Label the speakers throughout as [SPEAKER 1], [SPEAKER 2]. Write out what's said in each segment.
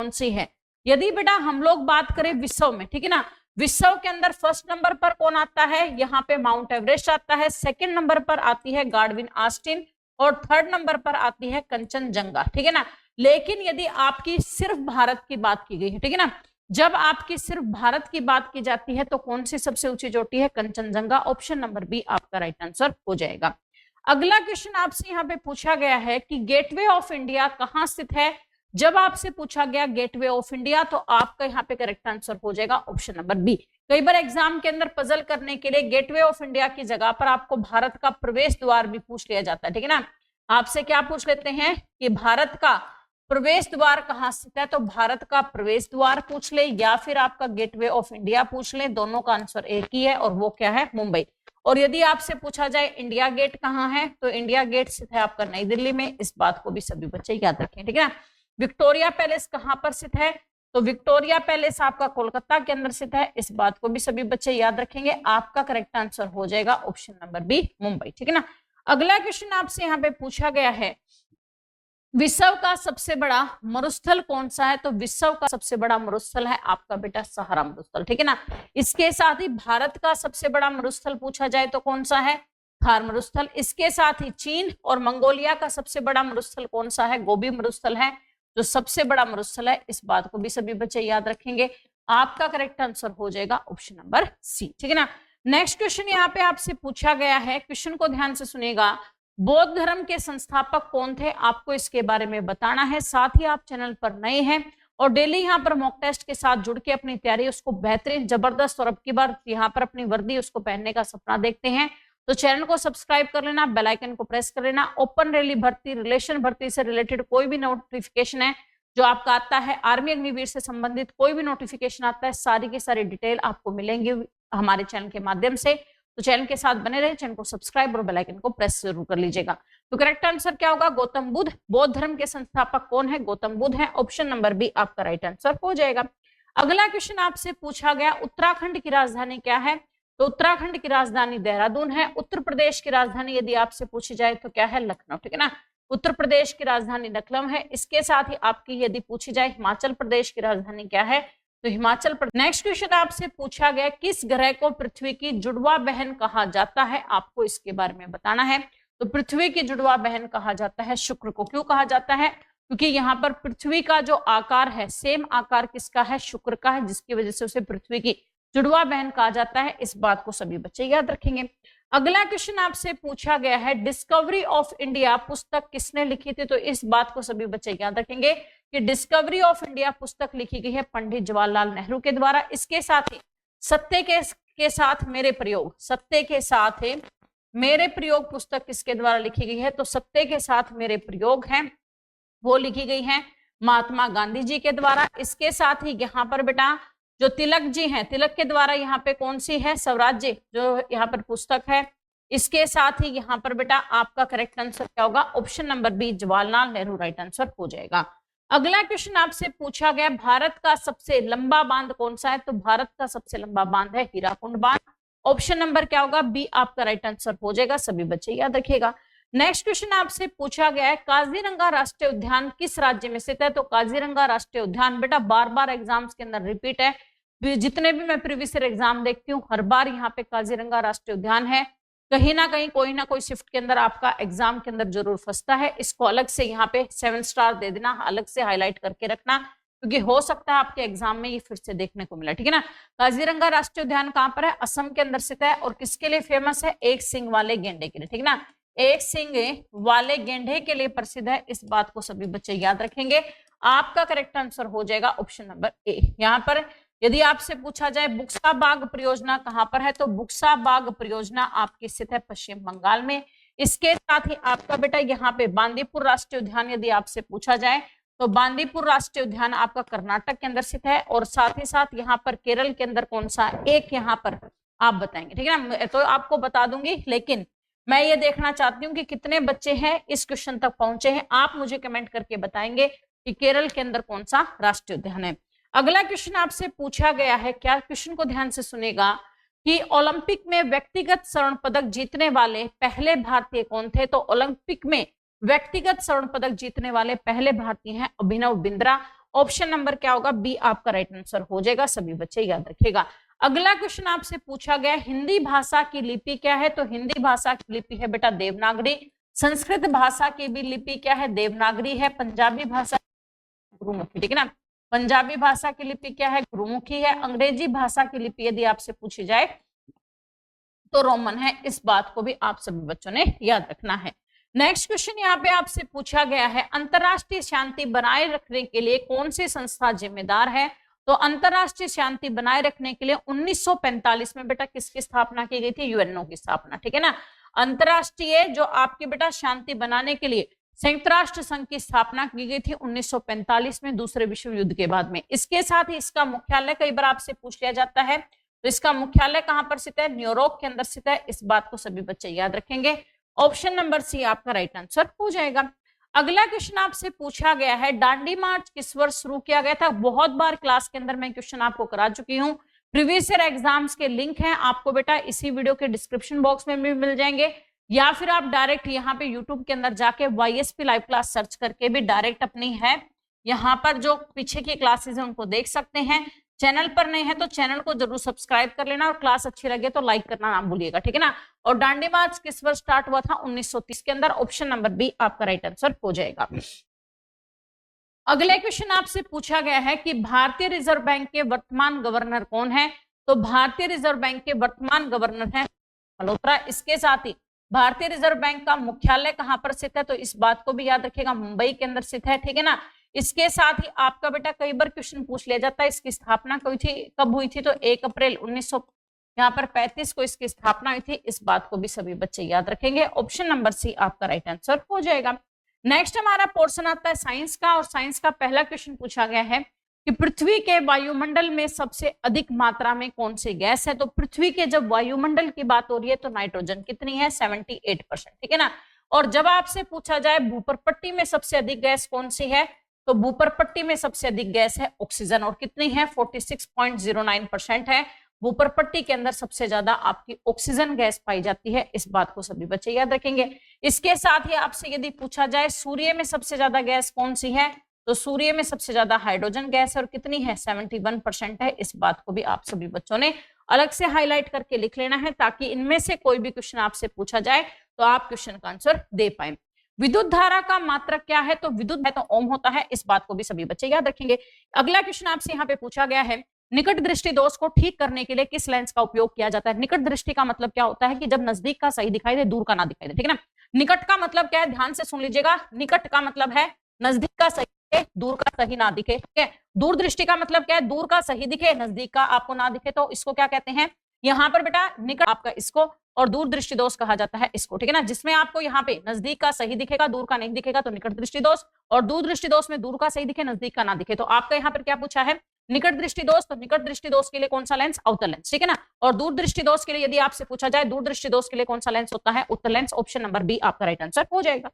[SPEAKER 1] कौन सी है। यदि बेटा हम लोग बात करें विश्व में, ठीक है ना, विश्व के अंदर फर्स्ट नंबर पर कौन आता है, यहाँ पे माउंट एवरेस्ट आता है, सेकंड नंबर पर आती है गार्डविन आस्टिन और थर्ड नंबर पर आती है कंचनजंगा, ठीक है ना। लेकिन यदि आपकी सिर्फ भारत की बात की गई है, ठीक है ना, जब आपकी सिर्फ भारत की बात की जाती है तो कौन सी सबसे ऊंची चोटी है, कंचनजंगा। ऑप्शन नंबर बी आपका राइट आंसर हो जाएगा। अगला क्वेश्चन आपसे यहाँ पे पूछा गया है कि गेटवे ऑफ इंडिया कहाँ स्थित है। जब आपसे पूछा गया गेटवे ऑफ इंडिया तो आपका यहाँ पे करेक्ट आंसर हो जाएगा ऑप्शन नंबर बी। कई बार एग्जाम के अंदर पजल करने के लिए गेटवे ऑफ इंडिया की जगह पर आपको भारत का प्रवेश द्वार भी पूछ लिया जाता है, ठीक है ना। आपसे क्या पूछ लेते हैं कि भारत का प्रवेश द्वार कहाँ स्थित है, तो भारत का प्रवेश द्वार पूछ ले या फिर आपका गेटवे ऑफ इंडिया पूछ ले, दोनों का आंसर एक ही है और वो क्या है, मुंबई। और यदि आपसे पूछा जाए इंडिया गेट कहाँ है, तो इंडिया गेट स्थित है आपका नई दिल्ली में। इस बात को भी सभी बच्चे याद रखें, ठीक है ना। विक्टोरिया पैलेस कहाँ पर स्थित है, तो विक्टोरिया पैलेस आपका कोलकाता के अंदर स्थित है। इस बात को भी सभी बच्चे याद रखेंगे। आपका करेक्ट आंसर हो जाएगा ऑप्शन नंबर बी, मुंबई, ठीक है ना। अगला क्वेश्चन आपसे यहाँ पे पूछा गया है विश्व का सबसे बड़ा मरुस्थल कौन सा है, तो विश्व का सबसे बड़ा मरुस्थल है आपका बेटा सहारा मरुस्थल, ठीक है ना। इसके साथ ही भारत का सबसे बड़ा मरुस्थल पूछा जाए तो कौन सा है, थार मरुस्थल। इसके साथ ही चीन और मंगोलिया का सबसे बड़ा मरुस्थल कौन सा है, गोबी मरुस्थल है जो सबसे बड़ा मरुस्थल है। इस बात को भी सभी बच्चे याद रखेंगे। आपका करेक्ट आंसर हो जाएगा ऑप्शन नंबर सी, ठीक है ना। नेक्स्ट क्वेश्चन यहाँ पे आपसे पूछा गया है, क्वेश्चन को ध्यान से सुनिएगा। बौद्ध धर्म के संस्थापक कौन थे, आपको इसके बारे में बताना है। साथ ही आप चैनल पर नए हैं और डेली यहाँ पर मॉक टेस्ट के साथ जुड़ के अपनी तैयारी उसको बेहतरीन जबरदस्त और अब की बार यहाँ पर अपनी वर्दी उसको पहनने का सपना देखते हैं तो चैनल को सब्सक्राइब कर लेना, बेल आइकन को प्रेस कर लेना। ओपन रैली भर्ती, रिलेशन भर्ती से रिलेटेड कोई भी नोटिफिकेशन है जो आपका आता है, आर्मी अग्निवीर से संबंधित कोई भी नोटिफिकेशन आता है, सारी की सारी डिटेल आपको मिलेंगी हमारे चैनल के माध्यम से। तो चैनल के साथ बने रहे, चैनल को सब्सक्राइब और बेल आइकन को प्रेस जरूर कर लीजिएगा। तो करेक्ट आंसर क्या होगा, गौतम बुद्ध। बौद्ध धर्म के संस्थापक कौन है, गौतम बुद्ध है। ऑप्शन नंबर बी आपका राइट आंसर हो जाएगा। अगला क्वेश्चन आपसे पूछा गया उत्तराखंड की राजधानी क्या है, तो उत्तराखंड की राजधानी देहरादून है। उत्तर प्रदेश की राजधानी यदि आपसे पूछी जाए तो क्या है, लखनऊ, ठीक है ना। उत्तर प्रदेश की राजधानी लखनऊ है। इसके साथ ही आपकी यदि पूछी जाए हिमाचल प्रदेश की राजधानी क्या है, तो हिमाचल प्रदेश। नेक्स्ट क्वेश्चन आपसे पूछा गया किस ग्रह को पृथ्वी की जुड़वा बहन कहा जाता है, आपको इसके बारे में बताना है। तो पृथ्वी की जुड़वा बहन कहा जाता है शुक्र को। क्यों कहा जाता है, क्योंकि यहाँ पर पृथ्वी का जो आकार है सेम आकार किसका है, शुक्र का है, जिसकी वजह से उसे पृथ्वी की जुड़वा बहन कहा जाता है। इस बात को सभी बच्चे याद रखेंगे। अगला क्वेश्चन आपसे पूछा गया है डिस्कवरी ऑफ इंडिया पुस्तक किसने लिखी थी, तो इस बात को सभी बच्चे याद रखेंगे कि डिस्कवरी ऑफ इंडिया पुस्तक लिखी गई है पंडित जवाहरलाल नेहरू के द्वारा। इसके साथ ही सत्य के साथ मेरे प्रयोग, सत्य के साथ मेरे प्रयोग पुस्तक किसके द्वारा लिखी गई है, तो सत्य के साथ मेरे प्रयोग हैं वो लिखी गई है महात्मा गांधी जी के द्वारा। इसके साथ ही यहाँ पर बेटा जो तिलक जी हैं, तिलक के द्वारा यहाँ पे कौन सी है, स्वराज्य जो यहाँ पर पुस्तक है। इसके साथ ही यहाँ पर बेटा आपका करेक्ट आंसर क्या होगा, option number B Jawaharlal Nehru right answer हो जाएगा। अगला क्वेश्चन आपसे पूछा गया भारत का सबसे लंबा बांध कौन सा है, तो भारत का सबसे लंबा बांध है हीराकुंड बांध। ऑप्शन नंबर क्या होगा, बी आपका राइट आंसर हो जाएगा। सभी बच्चे याद रखिएगा। नेक्स्ट क्वेश्चन आपसे पूछा गया है काजीरंगा राष्ट्रीय उद्यान किस राज्य में स्थित है, तो काजीरंगा राष्ट्रीय उद्यान बेटा बार बार एग्जाम्स के अंदर रिपीट है, जितने भी मैं प्रीवियस ईयर एग्जाम देखती हूँ हर बार यहाँ पे काजीरंगा राष्ट्रीय उद्यान है। कहीं ना कहीं कोई ना कोई शिफ्ट के अंदर आपका एग्जाम के अंदर जरूर फंसता है। इसको अलग से यहाँ पे 7 स्टार दे देना, अलग से हाईलाइट करके रखना, क्योंकि हो सकता है आपके एग्जाम में ये फिर से देखने को मिला, ठीक है ना। काजीरंगा राष्ट्रीय उद्यान कहाँ पर है, असम के अंदर स्थित है और किसके लिए फेमस है, एक सींग वाले गेंडे के लिए, ठीक है ना। एक सींग वाले गेंडे के लिए प्रसिद्ध है। इस बात को सभी बच्चे याद रखेंगे। आपका करेक्ट आंसर हो जाएगा ऑप्शन नंबर ए। यहाँ पर यदि आपसे पूछा जाए बुक्सा बाग परियोजना कहां पर है, तो बुक्सा बाग परियोजना आपकी स्थित है पश्चिम बंगाल में। इसके साथ ही आपका बेटा यहाँ पे बांदीपुर राष्ट्रीय उद्यान यदि आपसे पूछा जाए तो बांदीपुर राष्ट्रीय उद्यान आपका कर्नाटक के अंदर स्थित है और साथ ही साथ यहाँ पर केरल के अंदर कौन सा एक यहाँ पर आप बताएंगे, ठीक है ना। तो आपको बता दूंगी, लेकिन मैं ये देखना चाहती हूँ कि कितने बच्चे हैं इस क्वेश्चन तक पहुंचे हैं। आप मुझे कमेंट करके बताएंगे कि केरल के अंदर कौन सा राष्ट्रीय उद्यान है। अगला क्वेश्चन आपसे पूछा गया है, क्या क्वेश्चन को ध्यान से सुनेगा, कि ओलंपिक में व्यक्तिगत स्वर्ण पदक जीतने वाले पहले भारतीय कौन थे, तो ओलंपिक में व्यक्तिगत स्वर्ण पदक जीतने वाले पहले भारतीय हैं अभिनव बिंद्रा। ऑप्शन नंबर क्या होगा, बी आपका राइट आंसर हो जाएगा, सभी बच्चे याद रखिएगा। अगला क्वेश्चन आपसे पूछा गया हिंदी भाषा की लिपि क्या है, तो हिंदी भाषा की लिपि है बेटा देवनागरी। संस्कृत भाषा की भी लिपि क्या है, देवनागरी है। पंजाबी भाषा गुरुमुखी, ठीक है ना, पंजाबी भाषा की लिपि क्या है, गुरुमुखी है। अंग्रेजी भाषा की लिपि यदि आपसे पूछी जाए तो रोमन है। इस बात को भी आप सभी बच्चों ने याद रखना है। नेक्स्ट क्वेश्चन यहाँ पे आपसे पूछा गया है अंतरराष्ट्रीय शांति बनाए रखने के लिए कौन सी संस्था जिम्मेदार है, तो अंतरराष्ट्रीय शांति बनाए रखने के लिए 1945 में बेटा किसकी स्थापना की गई थी, यूएनओ की स्थापना, ठीक है ना। अंतरराष्ट्रीय जो आपकी बेटा शांति बनाने के लिए संयुक्त राष्ट्र संघ की स्थापना की गई थी 1945 में, दूसरे विश्व युद्ध के बाद में। इसके साथ ही इसका मुख्यालय कई बार आपसे पूछ लिया जाता है, तो इसका मुख्यालय कहां पर स्थित है, न्यूयॉर्क के अंदर स्थित है। इस बात को सभी बच्चे याद रखेंगे, ऑप्शन नंबर सी आपका राइट आंसर हो जाएगा। अगला क्वेश्चन आपसे पूछा गया है दांडी मार्च किस वर्ष शुरू किया गया था। बहुत बार क्लास के अंदर मैं क्वेश्चन आपको करा चुकी हूँ, प्रीवियस ईयर एग्जाम्स के लिंक हैं आपको बेटा इसी वीडियो के डिस्क्रिप्शन बॉक्स में भी मिल जाएंगे, या फिर आप डायरेक्ट यहाँ पे यूट्यूब के अंदर जाके YSP लाइव क्लास सर्च करके भी डायरेक्ट अपनी है यहाँ पर जो पीछे की क्लासेस है उनको देख सकते हैं। चैनल पर नहीं है तो चैनल को जरूर सब्सक्राइब कर लेना, और क्लास अच्छी लगे तो लाइक करना ना भूलिएगा, ठीक है ना। और दांडी मार्च किस वर्ष स्टार्ट हुआ था, 1930 के अंदर। ऑप्शन नंबर बी आपका राइट आंसर हो जाएगा। अगले क्वेश्चन आपसे पूछा गया है कि भारतीय रिजर्व बैंक के वर्तमान गवर्नर कौन है, तो भारतीय रिजर्व बैंक के वर्तमान गवर्नर है मल्होत्रा। इसके साथ ही भारतीय रिजर्व बैंक का मुख्यालय कहां पर स्थित है, तो इस बात को भी याद रखिएगा, मुंबई के अंदर स्थित है, ठीक है ना। इसके साथ ही आपका बेटा कई बार क्वेश्चन पूछ लिया जाता है इसकी स्थापना कब हुई थी, तो 1 अप्रैल 1935 को इसकी स्थापना हुई थी। इस बात को भी सभी बच्चे याद रखेंगे, ऑप्शन नंबर सी आपका राइट आंसर हो जाएगा। नेक्स्ट हमारा पोर्शन आता है साइंस का, और साइंस का पहला क्वेश्चन पूछा गया है कि पृथ्वी के वायुमंडल में सबसे अधिक मात्रा में कौन सी गैस है, तो पृथ्वी के जब वायुमंडल की बात हो रही है तो नाइट्रोजन कितनी है, 78%, ठीक है ना। और जब आपसे पूछा जाए भूपर्पट्टी में सबसे अधिक गैस कौन सी है, तो भूपर्पट्टी में सबसे अधिक गैस है ऑक्सीजन, और कितनी है, 46.09% है। भूपर्पट्टी के अंदर सबसे ज्यादा आपकी ऑक्सीजन गैस पाई जाती है, इस बात को सभी बच्चे याद रखेंगे। इसके साथ ही आपसे यदि पूछा जाए सूर्य में सबसे ज्यादा गैस कौन सी है, तो सूर्य में सबसे ज्यादा हाइड्रोजन गैस है, और कितनी है, 71% है। इस बात को भी आप सभी बच्चों ने अलग से हाईलाइट करके लिख लेना है, ताकि इनमें से कोई भी क्वेश्चन आपसे पूछा जाए तो आप क्वेश्चन का आंसर दे पाए। विद्युत धारा का मात्रक क्या है, तो विद्युत है तो ओम होता है, इस बात को भी सभी बच्चे याद रखेंगे। अगला क्वेश्चन आपसे यहाँ पे पूछा गया है निकट दृष्टि दोष को ठीक करने के लिए किस लेंस का उपयोग किया जाता है। निकट दृष्टि का मतलब क्या होता है कि जब नजदीक का सही दिखाई दे, दूर का ना दिखाई दे, ठीक है ना। निकट का मतलब क्या है, ध्यान से सुन लीजिएगा, निकट का मतलब है नजदीक का सही दिखे, दूर का सही ना दिखे, ठीक है। दूर दृष्टि का मतलब क्या है, दूर का सही दिखे, नजदीक का आपको ना दिखे, तो इसको क्या कहते हैं, यहाँ पर बेटा निकट आपका इसको, और दूर दृष्टि दोष कहा जाता है इसको, ठीक है ना। जिसमें आपको यहाँ पे नजदीक का सही दिखेगा, दूर का नहीं दिखेगा, तो निकट दृष्टि दोष, और दूर दृष्टि दोष में दूर का सही दिखे, नजदीक का ना दिखे। तो आपका यहाँ पर क्या पूछा है, निकट दृष्टि दोष, तो निकट दृष्टि दोष के लिए कौन सा लेंस, अवतल लेंस, ठीक है ना। और दूर दृष्टि दोष के लिए यदि आपसे पूछा जाए दूर दृष्टि दोष के लिए कौन सा लेंस होता है, उत्तल लेंस। ऑप्शन नंबर बी आपका राइट आंसर हो जाएगा।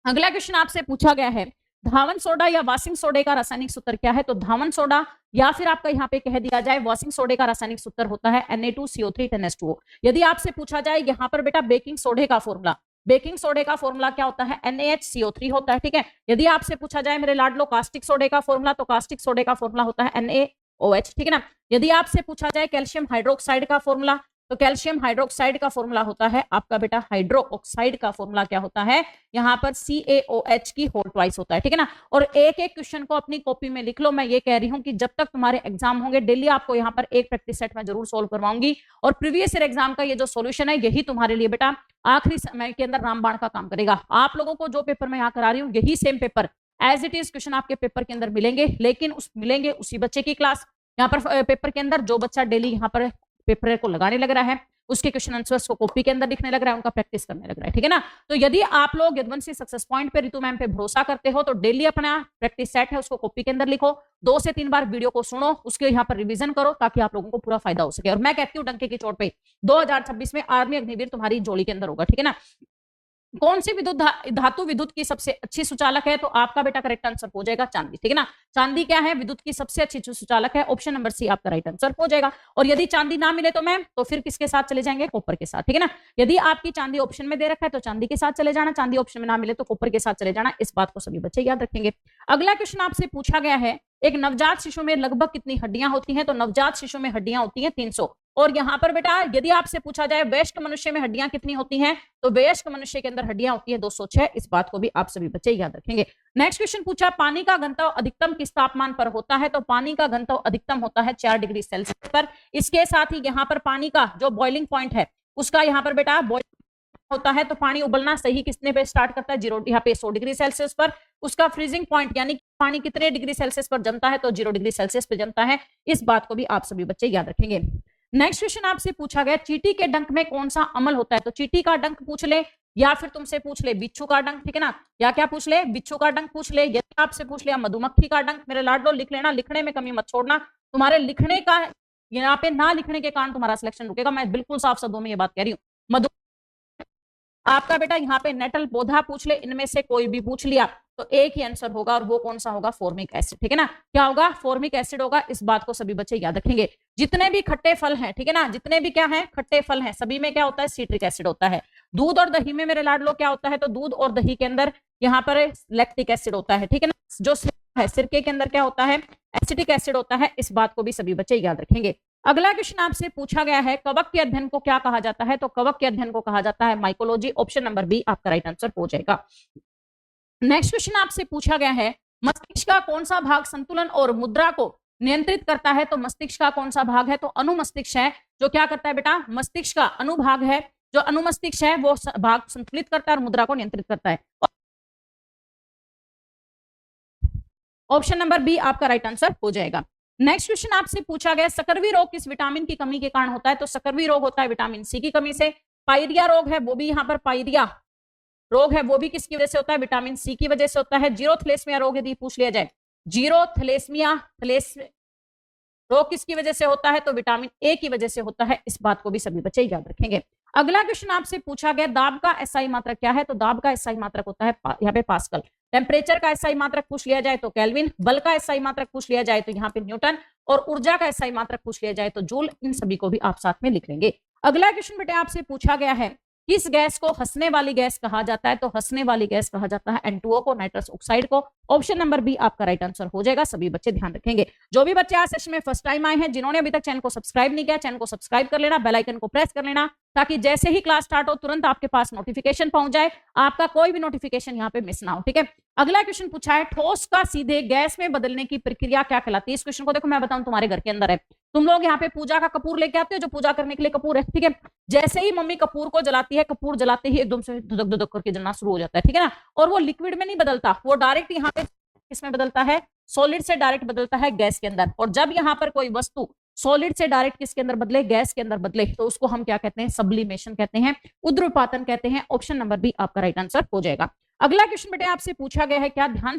[SPEAKER 1] अगला क्वेश्चन आपसे पूछा गया है धावन सोडा या वॉशिंग सोडे का रासायनिक सूत्र क्या है, तो धावन सोडा या फिर आपका यहाँ पे कह दिया जाए वॉशिंग सोडे का रासायनिक सूत्र होता है Na2CO3 10H2O। यदि आपसे पूछा जाए यहाँ पर बेटा बेकिंग सोडे का फॉर्मूला, बेकिंग सोडे का फॉर्मूला क्या होता है, NaHCO3 होता है, ठीक है। यदि आपसे पूछा जाए मेरे लाडलो कास्टिक सोडे का फॉर्मूला, तो कास्टिक सोडे का फॉर्मूला होता है NaOH, ठीक है ना। यदि आपसे पूछा जाए कैल्शियम हाइड्रोक्साइड का फॉर्मूला, तो कैल्शियम हाइड्रोक्साइड का फॉर्मूला होता है आपका बेटा हाइड्रो ऑक्साइड का फॉर्मूला क्या होता है, यहाँ पर CaOH की होल ट्वाइस होता है, ठीक है ना। और एक एक क्वेश्चन को अपनी कॉपी में लिख लो। मैं ये कह रही हूँ कि जब तक तुम्हारे एग्जाम होंगे डेली आपको यहाँ पर एक प्रैक्टिस सेट में जरूर सोल्व करवाऊंगी, और प्रीवियस ईयर एग्जाम का ये जो सोल्यूशन है यही तुम्हारे लिए बेटा आखिरी समय के अंदर रामबाण का काम करेगा। आप लोगों को जो पेपर मैं यहाँ करा रही हूँ यही same paper as it is question आपके पेपर के अंदर मिलेंगे, लेकिन मिलेंगे उसी बच्चे की क्लास यहाँ पर पेपर के अंदर जो बच्चा डेली यहाँ पर पेपर को लगाने लग रहा है, उसके क्वेश्चन आंसर्स को कॉपी के अंदर लिखने लग रहा है, उनका प्रैक्टिस करने लग रहा है, ठीक है ना। तो यदि आप लोग यदुवंशी सक्सेस पॉइंट पे रितु मैम पे भरोसा करते हो तो डेली अपना प्रैक्टिस सेट है उसको कॉपी के अंदर लिखो, 2 से 3 बार वीडियो को सुनो, उसके यहाँ पर रिवीजन करो, ताकि आप लोगों को पूरा फायदा हो सके। और मैं कहती हूँ डंके की चोट पे 2026 में आर्मी अग्निवीर तुम्हारी जोड़ी के अंदर होगा, ठीक है ना। कौन सी विद्युत धातु विद्युत की सबसे अच्छी सुचालक है? तो आपका बेटा करेक्ट आंसर हो जाएगा चांदी, ठीक है ना। चांदी क्या है? विद्युत की सबसे अच्छी सुचालक है। ऑप्शन नंबर सी आपका राइट आंसर हो जाएगा। और यदि चांदी ना मिले तो मैम, तो फिर किसके साथ चले जाएंगे? कॉपर के साथ, ठीक है ना। यदि आपकी चांदी ऑप्शन में दे रखा है तो चांदी के साथ चले जाना, चांदी ऑप्शन में ना मिले तो कॉपर के साथ चले जाना। इस बात को सभी बच्चे याद रखेंगे। अगला क्वेश्चन आपसे पूछा गया है, एक नवजात शिशु में लगभग कितनी हड्डियां होती हैं? तो नवजात शिशु में हड्डियां होती हैं 300। और यहाँ पर बेटा यदि आपसे पूछा जाए वयस्क मनुष्य में हड्डियां कितनी होती हैं, तो वयस्क मनुष्य के अंदर हड्डियां होती है 206। इस बात को भी आप सभी बच्चे याद रखेंगे। नेक्स्ट क्वेश्चन पूछा, पानी का घनत्व अधिकतम किस तापमान पर होता है? तो पानी का घनत्व अधिकतम होता है 4 डिग्री सेल्सियस पर। इसके साथ ही यहाँ पर पानी का जो बॉइलिंग पॉइंट है उसका यहाँ पर बेटा होता है, तो पानी उबलना सही कितने पे स्टार्ट करता है? 0 यहाँ पे 100 डिग्री सेल्सियस पर। उसका फ्रीजिंग पॉइंट यानी पानी कितने डिग्री सेल्सियस पर जमता है? तो 0 डिग्री सेल्सियस पर जमता है। इस बात को भी आप सभी बच्चे याद रखेंगे। नेक्स्ट क्वेश्चन आपसे पूछा गया, चींटी के डंक में कौन सा अम्ल होता है? तो चींटी का डंक पूछ ले या फिर तुमसे पूछ ले बिच्छू का डंक, ठीक है ना, या क्या पूछ ले? बिच्छू का डंक पूछ ले। यदि आपसे पूछ लिया मधुमक्खी का डंक, मेरे लाडलो लिख लेना, लिखने में कमी मत छोड़ना। तुम्हारे लिखने का यहाँ पे ना लिखने के कारण तुम्हारा सिलेक्शन रुकेगा। मैं बिल्कुल साफ शब्दों में ये बात कह रही हूँ। आपका बेटा यहाँ पे नेटल पौधा पूछ ले, इनमें से कोई भी पूछ लिया तो एक ही आंसर होगा, और वो कौन सा होगा? फॉर्मिक एसिड, ठीक है ना। क्या होगा? फॉर्मिक एसिड होगा। इस बात को सभी बच्चे याद रखेंगे। जितने भी खट्टे फल हैं, ठीक है ना, जितने भी क्या हैं? खट्टे फल हैं, सभी में क्या होता है? सिट्रिक एसिड होता है। दूध और दही में मेरे लाडलो क्या होता है? तो दूध और दही के अंदर यहाँ पर लैक्टिक एसिड होता है, ठीक है ना। जो है सिरके के अंदर क्या होता है? एसिटिक एसिड होता है। इस बात को भी सभी बच्चे याद रखेंगे। अगला क्वेश्चन आपसे पूछा गया है, कवक के अध्ययन को क्या कहा जाता है? तो कवक के अध्ययन को कहा जाता है माइकोलॉजी। ऑप्शन नंबर बी आपका राइट आंसर हो जाएगा। नेक्स्ट क्वेश्चन आपसे पूछा गया है, मस्तिष्क का कौन सा भाग संतुलन और मुद्रा को नियंत्रित करता है? तो मस्तिष्क का कौन सा भाग है? तो अनुमस्तिष्क है, जो क्या करता है बेटा? मस्तिष्क का अनुभाग है, जो अनुमस्तिष्क है वो भाग संतुलित करता है और मुद्रा को नियंत्रित करता है। ऑप्शन नंबर बी आपका राइट आंसर हो जाएगा। नेक्स्ट क्वेश्चन आपसे पूछा गया, सकरवी रोग किस विटामिन की कमी के कारण होता है? तो सकरवी रोग होता है विटामिन सी की कमी से। पायरिया रोग है वो भी यहाँ पर पायरिया रोग है वो भी किसकी वजह से होता है? विटामिन सी की वजह से होता है। जीरो थैलेसीमिया रोग यदि पूछ लिया जाए, जीरो थैलेसीमिया रोग किसकी वजह से होता है? तो विटामिन ए की वजह से होता है। इस बात को भी सभी बच्चे याद रखेंगे। अगला क्वेश्चन आपसे पूछा गया, दाब का एसआई मात्रक क्या है? तो दाब का एसआई मात्रक होता है यहाँ पे पास्कल। टेम्परेचर का एसआई मात्रक पूछ लिया जाए तो केल्विन, बल का एसआई मात्रक पूछ लिया जाए तो यहाँ पे न्यूटन, और ऊर्जा का एसआई मात्रक पूछ लिया जाए तो जूल। इन सभी को भी आप साथ में लिख लेंगे। अगला क्वेश्चन बेटे आपसे पूछा गया है, किस गैस को हंसने वाली गैस कहा जाता है? तो हंसने वाली गैस कहा जाता है N2O को, नाइट्रस ऑक्साइड को। ऑप्शन नंबर बी आपका राइट आंसर हो जाएगा। सभी बच्चे ध्यान रखेंगे। जो भी बच्चे आज सेशन में फर्स्ट टाइम आए हैं, जिन्होंने अभी तक चैनल को सब्सक्राइब नहीं किया, चैनल को सब्सक्राइब कर लेना, बेल आइकन को प्रेस कर लेना, ताकि जैसे ही क्लास स्टार्ट हो तुरंत आपके पास नोटिफिकेशन पहुंच जाए, आपका कोई भी नोटिफिकेशन यहाँ पे मिस ना हो, ठीक है। अगला क्वेश्चन पूछा है, ठोस का सीधे गैस में बदलने की प्रक्रिया क्या कहलाती है? इस क्वेश्चन को देखो, मैं बताऊं तुम्हारे घर के अंदर है, तुम लोग यहाँ पे पूजा का कपूर लेके आते हो, जो पूजा करने के लिए कपूर है, ठीक है। जैसे ही मम्मी कपूर को जलाती है, कपूर जलाते ही एकदम से धुदक धुदक करके जलना शुरू हो जाता है, ठीक है ना। और वो लिक्विड में नहीं बदलता, वो डायरेक्ट यहाँ पे किसमें बदलता है? सॉलिड से डायरेक्ट बदलता है गैस के अंदर। और जब यहाँ पर कोई वस्तु सॉलिड से डायरेक्ट किसके अंदर बदले? गैस के अंदर बदले, तो उसको हम क्या कहते हैं? सब्लिमेशन कहते हैं, उद्रपातन कहते हैं। ऑप्शन नंबर बी आपका राइट आंसर हो जाएगा। अगला क्वेश्चन बेटे आपसे पूछा गया है, क्या ध्यान